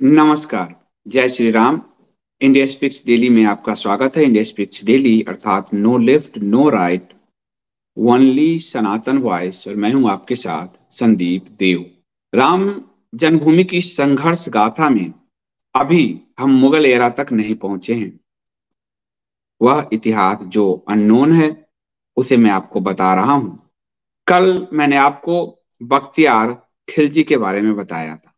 नमस्कार। जय Shri Ram. India speaks daily में आपका स्वागत है। इंडिया स्पीक्स डेली अर्थात no left no right, only सनातन वॉइस, और मैं हूं आपके साथ संदीप देव। राम जन्मभूमि की संघर्ष गाथा में अभी हम मुगल एरा तक नहीं पहुंचे हैं। वह इतिहास जो अननोन है उसे मैं आपको बता रहा हूं। कल मैंने आपको बख्तियार खिलजी के बारे में बताया था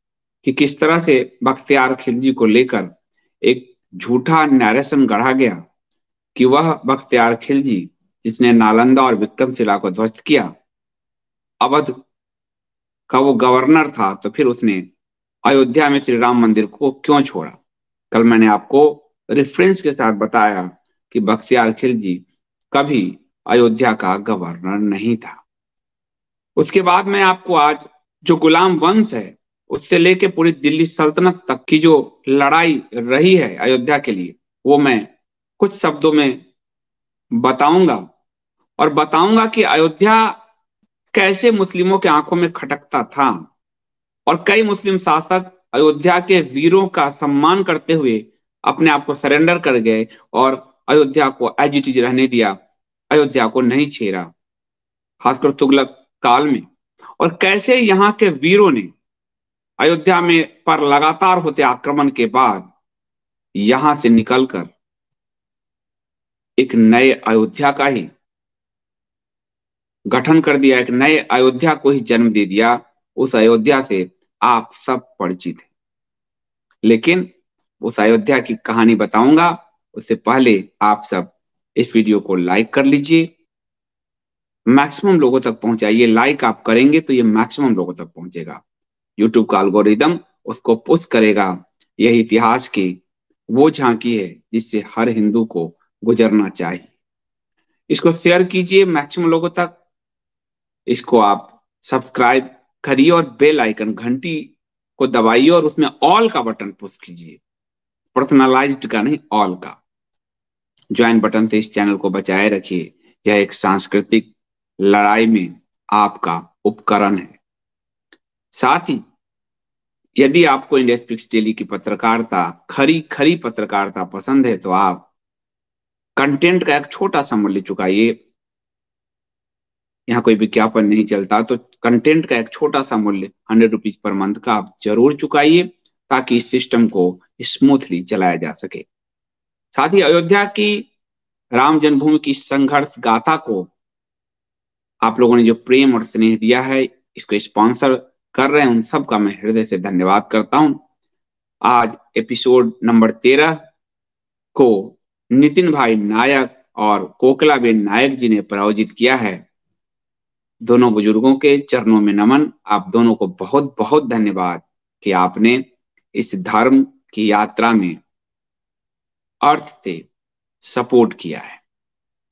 कि किस तरह से बख्तियार खिलजी को लेकर एक झूठा नैरेशन गढ़ा गया कि वह बख्तियार खिलजी जिसने नालंदा और विक्रमशिला को ध्वस्त किया, अवध का वो गवर्नर था, तो फिर उसने अयोध्या में श्री राम मंदिर को क्यों छोड़ा। कल मैंने आपको रेफरेंस के साथ बताया कि बख्तियार खिलजी कभी अयोध्या का गवर्नर नहीं था। उसके बाद मैं आपको आज जो गुलाम वंश है उससे लेके पूरी दिल्ली सल्तनत तक की जो लड़ाई रही है अयोध्या के लिए, वो मैं कुछ शब्दों में बताऊंगा। और बताऊंगा कि अयोध्या कैसे मुस्लिमों के आंखों में खटकता था, और कई मुस्लिम शासक अयोध्या के वीरों का सम्मान करते हुए अपने आप को सरेंडर कर गए और अयोध्या को एज इट इज रहने दिया, अयोध्या को नहीं छेड़ा, खासकर तुगलक काल में। और कैसे यहाँ के वीरों ने अयोध्या में पर लगातार होते आक्रमण के बाद यहां से निकलकर एक नए अयोध्या का ही गठन कर दिया, एक नए अयोध्या को ही जन्म दे दिया। उस अयोध्या से आप सब परिचित हैं, लेकिन उस अयोध्या की कहानी बताऊंगा उससे पहले आप सब इस वीडियो को लाइक कर लीजिए, मैक्सिमम लोगों तक पहुंचाइए। लाइक आप करेंगे तो ये मैक्सिमम लोगों तक पहुंचेगा, यूट्यूब का एल्गोरिदम उसको पुश करेगा। यह इतिहास की वो झांकी है जिससे हर हिंदू को गुजरना चाहिए। इसको शेयर कीजिए मैक्सिमम लोगों तक, इसको आप सब्सक्राइब करिए और बेल आइकन घंटी को दबाइए और उसमें ऑल का बटन पुश कीजिए, पर्सनलाइज्ड का नहीं, ऑल का। ज्वाइन बटन से इस चैनल को बचाए रखिए। यह एक सांस्कृतिक लड़ाई में आपका उपकरण है। साथ ही यदि आपको इंडिया स्पीक्स डेली की पत्रकारिता, खरी खरी पत्रकारिता पसंद है तो आप कंटेंट का एक छोटा सा मूल्य चुकाइए। यहाँ कोई विज्ञापन नहीं चलता, तो कंटेंट का एक छोटा सा मूल्य 100 रुपीज पर मंथ का आप जरूर चुकाइए ताकि इस सिस्टम को स्मूथली चलाया जा सके। साथ ही अयोध्या की राम जन्मभूमि की संघर्ष गाथा को आप लोगों ने जो प्रेम और स्नेह दिया है, इसको स्पॉन्सर कर रहे हैं, उन सब का मैं हृदय से धन्यवाद करता हूं। आज एपिसोड नंबर 13 को नितिन भाई नायक और कोकिलाबेन नायक जी ने प्रायोजित किया है। दोनों बुजुर्गों के चरणों में नमन। आप दोनों को बहुत बहुत धन्यवाद कि आपने इस धर्म की यात्रा में अर्थ से सपोर्ट किया है।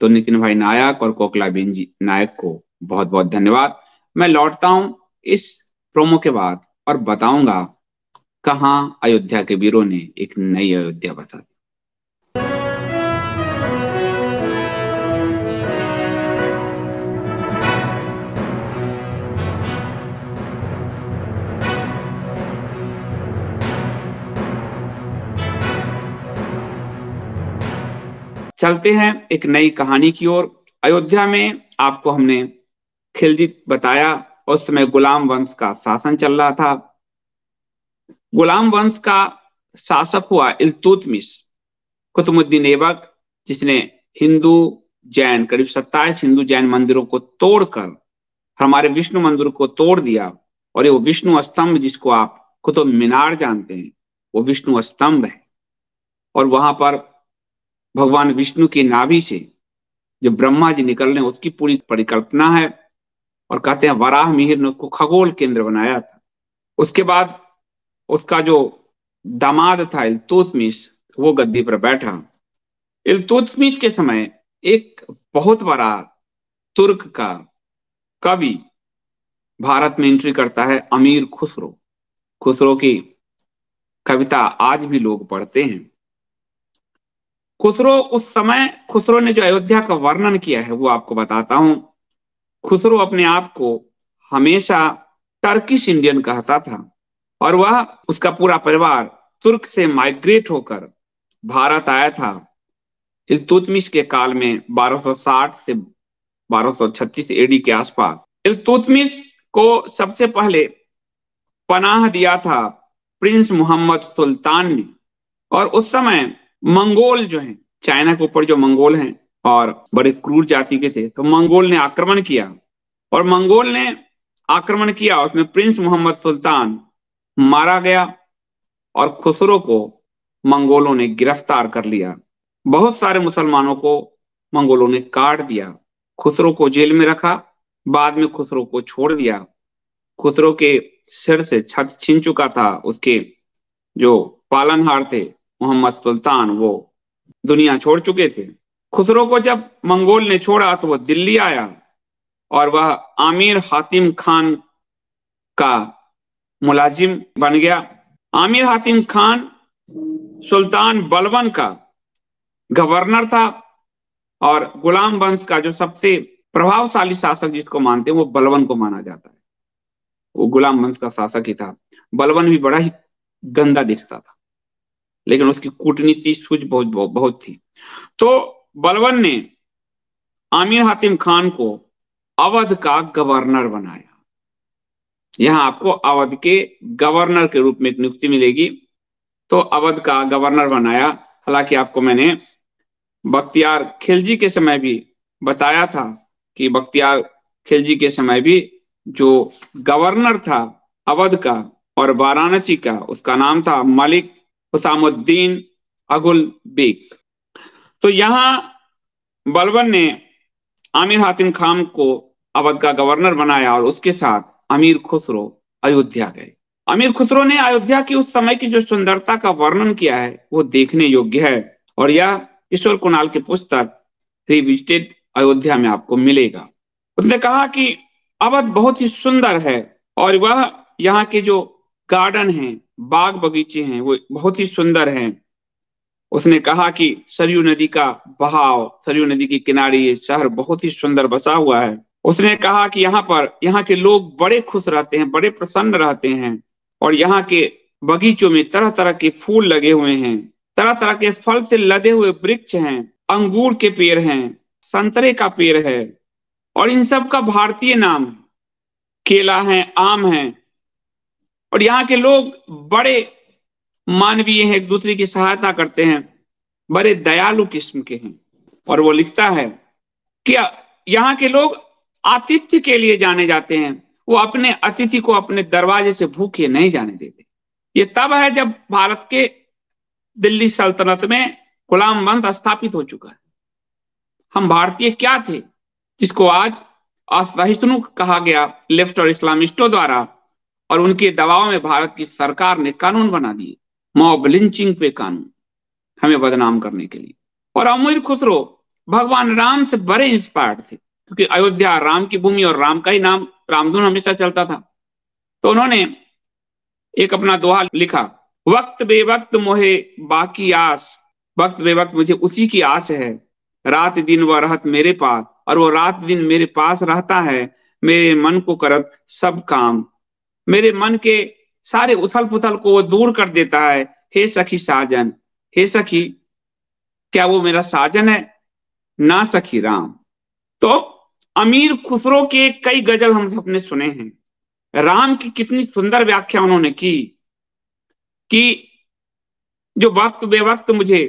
तो नितिन भाई नायक और कोकिलाबेन जी नायक को बहुत बहुत धन्यवाद। मैं लौटता हूं इस प्रोमो के बाद और बताऊंगा कहां अयोध्या के वीरों ने एक नई अयोध्या बसा दी। चलते हैं एक नई कहानी की ओर। अयोध्या में आपको हमने खिलजी बताया, उस समय गुलाम वंश का शासन चल रहा था। गुलाम वंश का शासक हुआ इल्तुतमिश कुतुबुद्दीन ऐबक, जिसने हिंदू जैन करीब 27 हिंदू जैन मंदिरों को तोड़कर हमारे विष्णु मंदिर को तोड़ दिया। और ये वो विष्णु स्तंभ जिसको आप कुतुब मीनार जानते हैं, वो विष्णु स्तंभ है। और वहां पर भगवान विष्णु की नाभि से जो ब्रह्मा जी निकल रहे हैं उसकी पूरी परिकल्पना है। और कहते हैं वराह मिहिर ने उसको खगोल केंद्र बनाया था। उसके बाद उसका जो दामाद था इल्तुतमिश, वो गद्दी पर बैठा। इल्तुतमिश के समय एक बहुत बड़ा तुर्क का कवि भारत में एंट्री करता है, अमीर खुसरो। खुसरो की कविता आज भी लोग पढ़ते हैं। खुसरो उस समय, खुसरो ने जो अयोध्या का वर्णन किया है वो आपको बताता हूं। खुसरो अपने आप को हमेशा टर्किश इंडियन कहता था, और वह उसका पूरा परिवार तुर्क से माइग्रेट होकर भारत आया था इल्तुतमिश के काल में 1260 से 1236 एडी के आसपास। इल्तुतमिश को सबसे पहले पनाह दिया था प्रिंस मोहम्मद सुल्तान ने। और उस समय मंगोल जो हैं, चाइना के ऊपर जो मंगोल हैं और बड़े क्रूर जाति के थे, तो मंगोल ने आक्रमण किया। और मंगोल ने आक्रमण किया, उसमें प्रिंस मोहम्मद सुल्तान मारा गया और खुसरो को मंगोलों ने गिरफ्तार कर लिया। बहुत सारे मुसलमानों को मंगोलों ने काट दिया, खुसरो को जेल में रखा, बाद में खुसरो को छोड़ दिया। खुसरो के सिर से छत छीन चुका था, उसके जो पालनहार थे मोहम्मद सुल्तान, वो दुनिया छोड़ चुके थे। खुसरो को जब मंगोल ने छोड़ा तो वह दिल्ली आया और वह आमिर हातिम खान का मुलाजिम बन गया। आमिर हातिम खान सुल्तान बलबन का गवर्नर था और गुलाम वंश का जो सबसे प्रभावशाली शासक जिसको मानते हैं वो बलबन को माना जाता है। वो गुलाम वंश का शासक ही था। बलबन भी बड़ा ही गंदा दिखता था, लेकिन उसकी कूटनीति सूझ बहुत थी। तो बलबन ने आमिर हातिम खान को अवध का गवर्नर बनाया। यहां आपको अवध के गवर्नर के रूप में एक नियुक्ति मिलेगी। तो अवध का गवर्नर बनाया। हालांकि आपको मैंने बख्तियार खिलजी के समय भी बताया था कि बख्तियार खिलजी के समय भी जो गवर्नर था अवध का और वाराणसी का, उसका नाम था मलिक हुसामुद्दीन अगुल बेग। तो यहां बलबन ने आमिर हातिम खान को अवध का गवर्नर बनाया और उसके साथ अमीर खुसरो अयोध्या गए। अमीर खुसरो ने अयोध्या की उस समय की जो सुंदरता का वर्णन किया है वो देखने योग्य है, और यह ईश्वर कुणाल की पुस्तक रिविजिटेड अयोध्या में आपको मिलेगा। उसने कहा कि अवध बहुत ही सुंदर है और वह यहाँ के जो गार्डन हैं, बाग बगीचे हैं, वो बहुत ही सुंदर हैं। उसने कहा कि सरयू नदी का बहाव, सरयू नदी के किनारे ये शहर बहुत ही सुंदर बसा हुआ है। उसने कहा कि यहाँ के लोग बड़े खुश रहते हैं, बड़े प्रसन्न रहते हैं, और यहाँ के बगीचों में तरह तरह के फूल लगे हुए हैं, तरह तरह के फल से लदे हुए वृक्ष हैं, अंगूर के पेड़ हैं, संतरे का पेड़ है, और इन सब का भारतीय नाम है, केला है, आम है। और यहाँ के लोग बड़े मानवीय हैं, एक दूसरे की सहायता करते हैं, बड़े दयालु किस्म के हैं। और वो लिखता है कि यहाँ के लोग आतिथ्य के लिए जाने जाते हैं, वो अपने अतिथि को अपने दरवाजे से भूखे नहीं जाने देते। ये तब है जब भारत के दिल्ली सल्तनत में गुलाम वंश स्थापित हो चुका है। हम भारतीय क्या थे जिसको आज असहिष्णु कहा गया लेफ्ट और इस्लामिस्टों द्वारा, और उनके दबाव में भारत की सरकार ने कानून बना दिए, मॉब लिंचिंग पे कानून, हमें बदनाम करने के लिए। और अमीर खुसरो भगवान राम से बड़े इंस्पायर्ड थे, क्योंकि अयोध्या राम की भूमि और राम का ही नाम रामधुन हमेशा चलता था। तो उन्होंने एक अपना दोहा लिखा, वक्त बेवक्त मोहे बाकी आस, वक्त बेवक्त मुझे उसी की आस है, रात दिन वह रहत मेरे पास, और वो रात दिन मेरे पास रहता है, मेरे मन को करत सब काम, मेरे मन के सारे उथल पुथल को वो दूर कर देता है। हे सखी साजन, हे सखी, क्या वो मेरा साजन है? ना सखी राम। तो अमीर खुसरो के कई गजल हम सबने सुने हैं। राम की कितनी सुंदर व्याख्या उन्होंने की कि जो वक्त बेवक्त मुझे,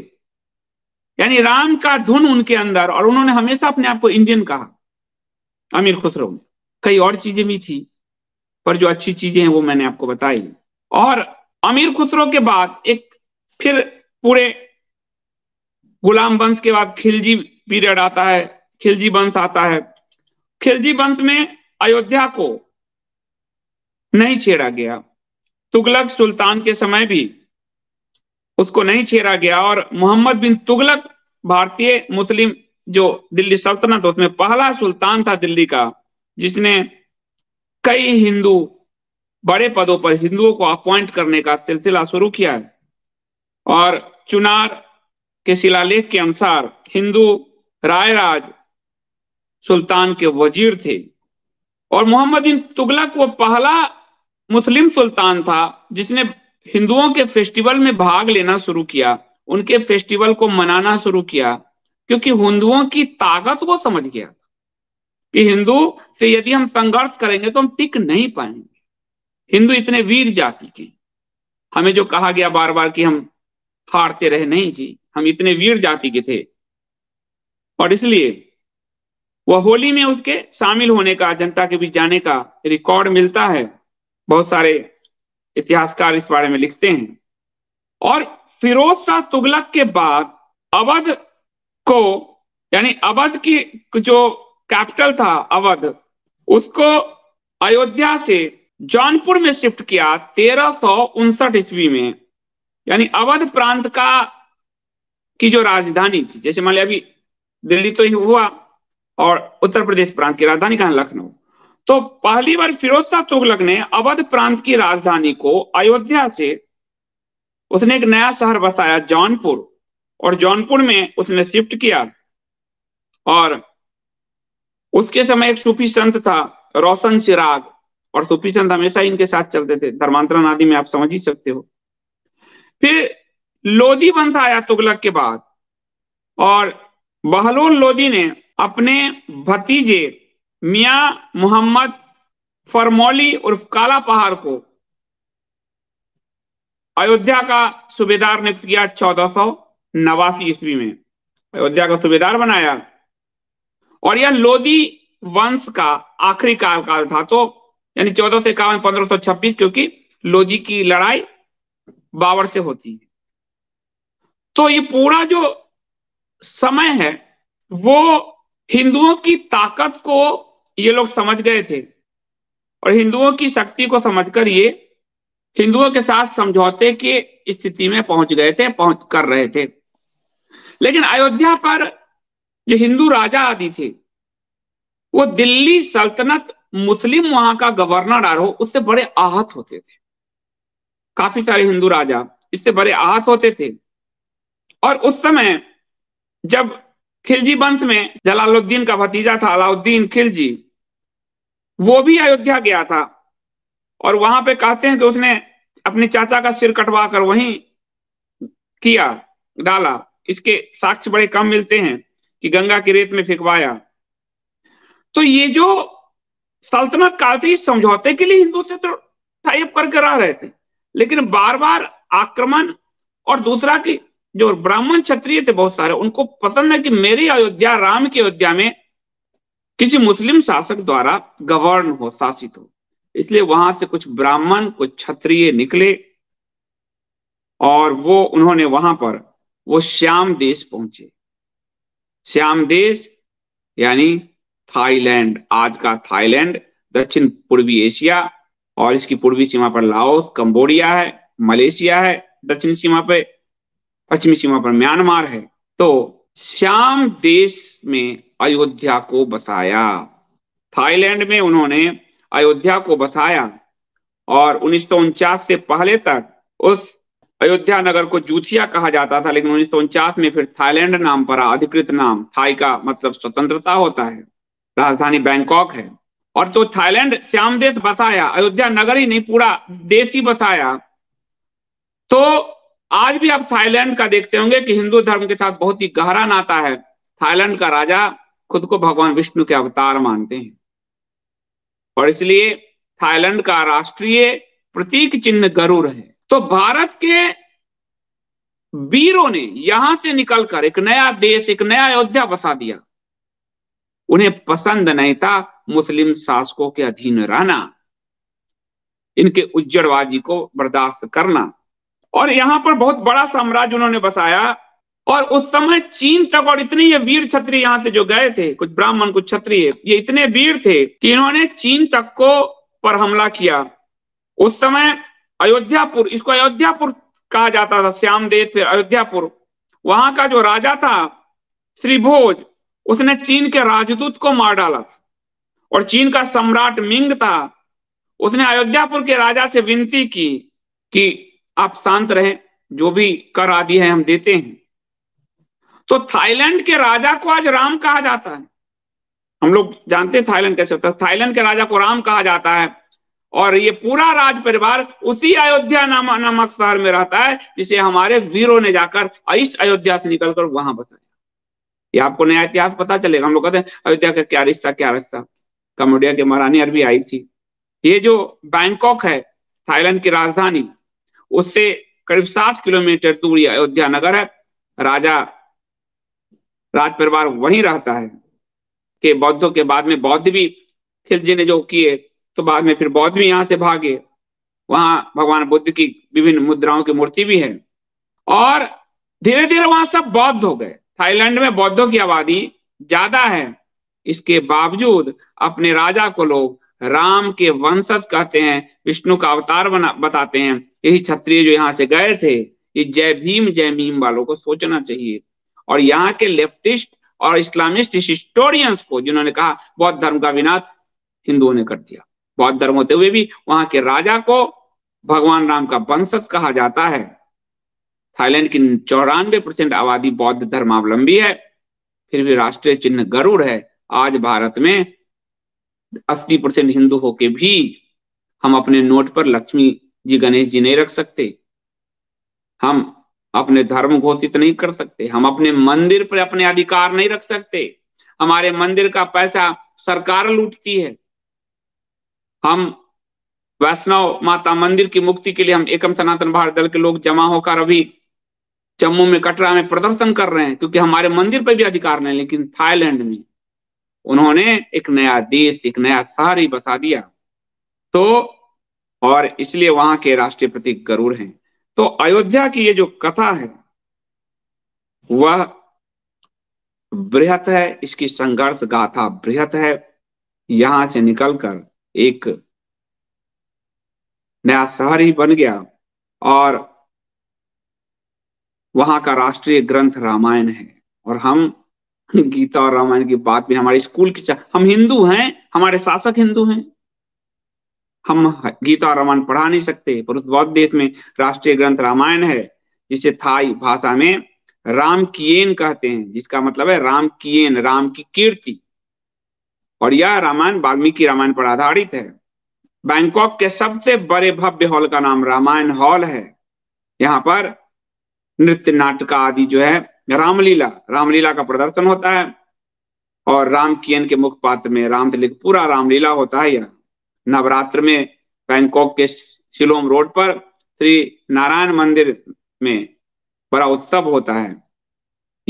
यानी राम का धुन उनके अंदर, और उन्होंने हमेशा अपने आप को इंडियन कहा। अमीर खुसरो में कई और चीजें भी थी, पर जो अच्छी चीजें हैं वो मैंने आपको बताई। और अमीर खुसरो के बाद एक फिर पूरे गुलाम वंश के बाद खिलजी पीरियड आता है, खिलजी वंश आता है। खिलजी वंश में अयोध्या को नहीं छेड़ा गया, तुगलक सुल्तान के समय भी उसको नहीं छेड़ा गया, और मोहम्मद बिन तुगलक भारतीय मुस्लिम जो दिल्ली सल्तनत उसमें पहला सुल्तान था दिल्ली का, जिसने कई हिंदू बड़े पदों पर हिंदुओं को अपॉइंट करने का सिलसिला शुरू किया है। और चुनार के शिलालेख के अनुसार हिंदू रायराज सुल्तान के वजीर थे, और मोहम्मद बिन तुगलक वो पहला मुस्लिम सुल्तान था जिसने हिंदुओं के फेस्टिवल में भाग लेना शुरू किया, उनके फेस्टिवल को मनाना शुरू किया, क्योंकि हिंदुओं की ताकत वो समझ गया कि हिंदू से यदि हम संघर्ष करेंगे तो हम टिक नहीं पाएंगे। हिंदू इतने वीर जाति के, हमें जो कहा गया बार बार कि हम हारते रहे, नहीं जी, हम इतने वीर जाति के थे। और इसलिए वह होली में उसके शामिल होने का, जनता के बीच जाने का रिकॉर्ड मिलता है। बहुत सारे इतिहासकार इस बारे में लिखते हैं। और फिरोज शाह तुगलक के बाद अवध को, यानी अवध की जो कैपिटल था अवध, उसको अयोध्या से जौनपुर में शिफ्ट किया 1359 ईस्वी में। यानी अवध प्रांत का की जो राजधानी थी, जैसे मान लिया अभी दिल्ली तो ही हुआ और उत्तर प्रदेश प्रांत की राजधानी कहां, लखनऊ। तो पहली बार फिरोज शाह तुगलक ने अवध प्रांत की राजधानी को अयोध्या से, उसने एक नया शहर बसाया जौनपुर, और जौनपुर में उसने शिफ्ट किया। और उसके समय एक सूफी संत था रोशन चिराग, और सूफी संत हमेशा इनके साथ चलते थे, धर्मांतरण आदि में आप समझ ही सकते हो। फिर लोधी वंश आया तुगलक के बाद, और बहलोल लोधी ने अपने भतीजे मियां मोहम्मद फरमौली उर्फ काला पहाड़ को अयोध्या का सूबेदार नियुक्त किया 1489 ईस्वी में, अयोध्या का सूबेदार बनाया। और यह लोधी वंश का आखिरी कार्यकाल था, तो यानी 1451 1526, क्योंकि लोधी की लड़ाई बाबर से होती है। तो ये पूरा जो समय है वो हिंदुओं की ताकत को ये लोग समझ गए थे, और हिंदुओं की शक्ति को समझकर ये हिंदुओं के साथ समझौते की स्थिति में पहुंच गए थे, पहुंच कर रहे थे। लेकिन अयोध्या पर जो हिंदू राजा आदि थे, वो दिल्ली सल्तनत, मुस्लिम वहां का गवर्नर आ रहा हो, उससे बड़े आहत होते थे। काफी सारे हिंदू राजा इससे बड़े आहत होते थे। और उस समय जब खिलजी वंश में जलालुद्दीन का भतीजा था अलाउद्दीन खिलजी, वो भी अयोध्या गया था, और वहां पे कहते हैं कि उसने अपने चाचा का सिर कटवा कर वहीं किया, डाला। इसके साक्ष्य बड़े कम मिलते हैं कि गंगा की रेत में फेंकवाया। तो ये जो सल्तनत काल थे, इस समझौते के लिए हिंदू से तो टाइप करके रह रहे थे, लेकिन बार बार आक्रमण, और दूसरा कि जो ब्राह्मण क्षत्रिय थे बहुत सारे, उनको पसंद है कि मेरी अयोध्या, राम की अयोध्या में किसी मुस्लिम शासक द्वारा गवर्न हो, शासित हो। इसलिए वहां से कुछ ब्राह्मण, कुछ क्षत्रिय निकले, और वो उन्होंने वहां पर वो श्याम देश पहुंचे। श्याम देश यानी थाईलैंड, आज का थाईलैंड, दक्षिण पूर्वी एशिया, और इसकी पूर्वी सीमा पर लाओस, कंबोडिया है, मलेशिया है, दक्षिणी सीमा पे, पश्चिमी सीमा पर म्यांमार है। तो श्याम देश में अयोध्या को बसाया, थाईलैंड में उन्होंने अयोध्या को बसाया। और 1949 से पहले तक उस अयोध्या नगर को जूथिया कहा जाता था, लेकिन 1949 में फिर थाईलैंड नाम पड़ा, अधिकृत नाम। थाई का मतलब स्वतंत्रता होता है, राजधानी बैंकॉक है। और तो थाईलैंड श्याम देश बसाया, अयोध्या नगर ही नहीं पूरा देश ही बसाया। तो आज भी आप थाईलैंड का देखते होंगे कि हिंदू धर्म के साथ बहुत ही गहरा नाता है। थाईलैंड का राजा खुद को भगवान विष्णु के अवतार मानते हैं, और इसलिए थाईलैंड का राष्ट्रीय प्रतीक चिन्ह गरुड़ है। तो भारत के वीरों ने यहां से निकलकर एक नया देश, एक नया अयोध्या बसा दिया। उन्हें पसंद नहीं था मुस्लिम शासकों के अधीन रहना, इनके उज्जड़बाजी को बर्दाश्त करना। और यहां पर बहुत बड़ा साम्राज्य उन्होंने बसाया। और उस समय चीन तक, और इतने ये वीर क्षत्रिय यहां से जो गए थे, कुछ ब्राह्मण कुछ क्षत्रिय, ये इतने वीर थे कि इन्होंने चीन तक को पर हमला किया। उस समय अयोध्यापुर, इसको अयोध्यापुर कहा जाता था, श्याम देश फिर अयोध्यापुर, वहां का जो राजा था श्रीभोज, उसने चीन के राजदूत को मार डाला था। और चीन का सम्राट मिंग था, उसने अयोध्यापुर के राजा से विनती की कि आप शांत रहें, जो भी कर आदि है हम देते हैं। तो थाईलैंड के राजा को आज राम कहा जाता है। हम लोग जानते हैं थाईलैंड कैसे होता है। थाईलैंड के राजा को राम कहा जाता है। और ये पूरा राज परिवार उसी अयोध्या नामक शहर में रहता है जिसे हमारे वीरों ने जाकर इस अयोध्या से निकलकर वहां बसाया। ये आपको नया इतिहास पता चलेगा। हम लोग कहते हैं अयोध्या का क्या रिश्ता, क्या रिश्ता। कम्बोडिया की महारानी अरबी आई थी। ये जो बैंकॉक है, थाईलैंड की राजधानी, उससे करीब 60 किलोमीटर दूर अयोध्या नगर है। राजा राज परिवार वहीं रहता है। कि बौद्धों के बाद में बौद्ध भी खिलजी ने जो किए, तो बाद में फिर बौद्ध भी यहाँ से भागे। वहां भगवान बुद्ध की विभिन्न मुद्राओं की मूर्ति भी है और धीरे धीरे वहां सब बौद्ध हो गए। थाईलैंड में बौद्धों की आबादी ज्यादा है। इसके बावजूद अपने राजा को लोग राम के वंशज कहते हैं, विष्णु का अवतार बताते हैं। यही क्षत्रिय जो यहाँ से गए थे, ये जय भीम जय मीम वालों को सोचना चाहिए। और यहाँ के लेफ्टिस्ट और इस्लामिस्ट हिस्टोरियंस को, जिन्होंने कहा बौद्ध धर्म का विनाश हिंदुओं ने कर दिया, बौद्ध धर्म होते हुए भी वहां के राजा को भगवान राम का वंशज कहा जाता है। थाईलैंड की 94% आबादी बौद्ध धर्मावलंबी है, फिर भी राष्ट्रीय चिन्ह गरुड़ है। आज भारत में 80% हिंदू होके भी हम अपने नोट पर लक्ष्मी जी गणेश जी नहीं रख सकते। हम अपने धर्म घोषित नहीं कर सकते। हम अपने मंदिर पर अपने अधिकार नहीं रख सकते। हमारे मंदिर का पैसा सरकार लूटती है। हम वैष्णव माता मंदिर की मुक्ति के लिए हम एकम सनातन भारत दल के लोग जमा होकर अभी जम्मू में, कटरा में प्रदर्शन कर रहे हैं, क्योंकि हमारे मंदिर पर भी अधिकार नहीं। लेकिन थाईलैंड में उन्होंने एक नया देश, एक नया शहर ही बसा दिया। तो और इसलिए वहां के राष्ट्रीय प्रतीक गरुड़ हैं। तो अयोध्या की ये जो कथा है वह बृहत है, इसकी संघर्ष गाथा बृहत है। यहां से निकलकर एक नया शहर ही बन गया और वहां का राष्ट्रीय ग्रंथ रामायण है। और हम गीता और रामायण की बात भी हमारे स्कूल की, हम हिंदू हैं, हमारे शासक हिंदू हैं, हम गीता और रामायण पढ़ा नहीं सकते, पर उस बौद्ध देश में राष्ट्रीय ग्रंथ रामायण है, जिसे थाई भाषा में राम किएन कहते हैं, जिसका मतलब है राम किएन, राम की कीर्ति। और यह रामायण वाल्मीकि रामायण पर आधारित है। बैंकॉक के सबसे बड़े भव्य हॉल का नाम रामायण हॉल है। यहाँ पर नृत्य नाटक आदि जो है, रामलीला का प्रदर्शन होता है। और राम किएन के मुख्य पात्र में राम से लेकर पूरा रामलीला होता है। यह नवरात्र में बैंकॉक के शिलोंग रोड पर श्री नारायण मंदिर में बड़ा उत्सव होता है।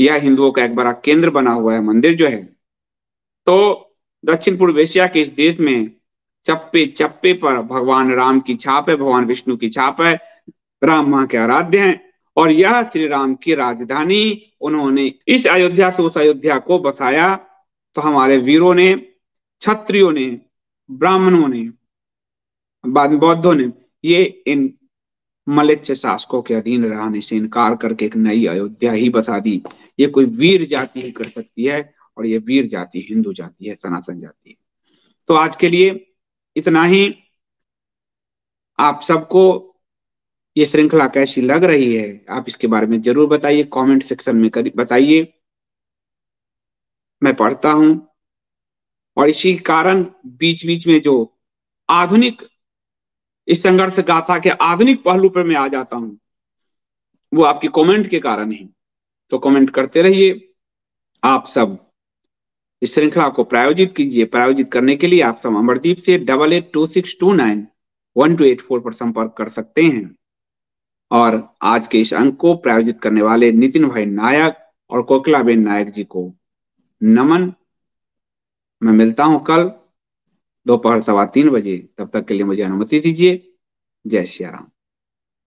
यह हिंदुओं का एक बड़ा केंद्र बना हुआ है मंदिर जो है। तो दक्षिण पूर्व एशिया के इस देश में चप्पे चप्पे पर भगवान राम की छाप है, भगवान विष्णु की छाप है। राम वहां के आराध्य हैं और यह श्री राम की राजधानी, उन्होंने इस अयोध्या से उस अयोध्या को बसाया। तो हमारे वीरों ने, क्षत्रियों ने, ब्राह्मणों ने, बाद में बौद्धों ने ये इन मलेच्छ शासकों के अधीन रहने से इनकार करके एक नई अयोध्या ही बसा दी। ये कोई वीर जाति ही कर सकती है और ये वीर जाति हिंदू जाति है, सनातन जाति है। तो आज के लिए इतना ही। आप सबको ये श्रृंखला कैसी लग रही है, आप इसके बारे में जरूर बताइए, कमेंट सेक्शन में बताइए। मैं पढ़ता हूं और इसी कारण बीच बीच में जो आधुनिक, इस संघर्ष गाथा के आधुनिक पहलू पर मैं आ जाता हूं, वो आपकी कमेंट के कारण ही। तो कमेंट करते रहिए। आप सब इस श्रृंखला को प्रायोजित कीजिए। प्रायोजित करने के लिए आप सब अमरदीप से 8826291284 पर संपर्क कर सकते हैं। और आज के इस अंक को प्रायोजित करने वाले नितिन भाई नायक और कोकिलाबेन नायक जी को नमन। मैं मिलता हूं कल दोपहर 3:15 बजे। तब तक के लिए मुझे अनुमति दीजिए। जय श्री राम।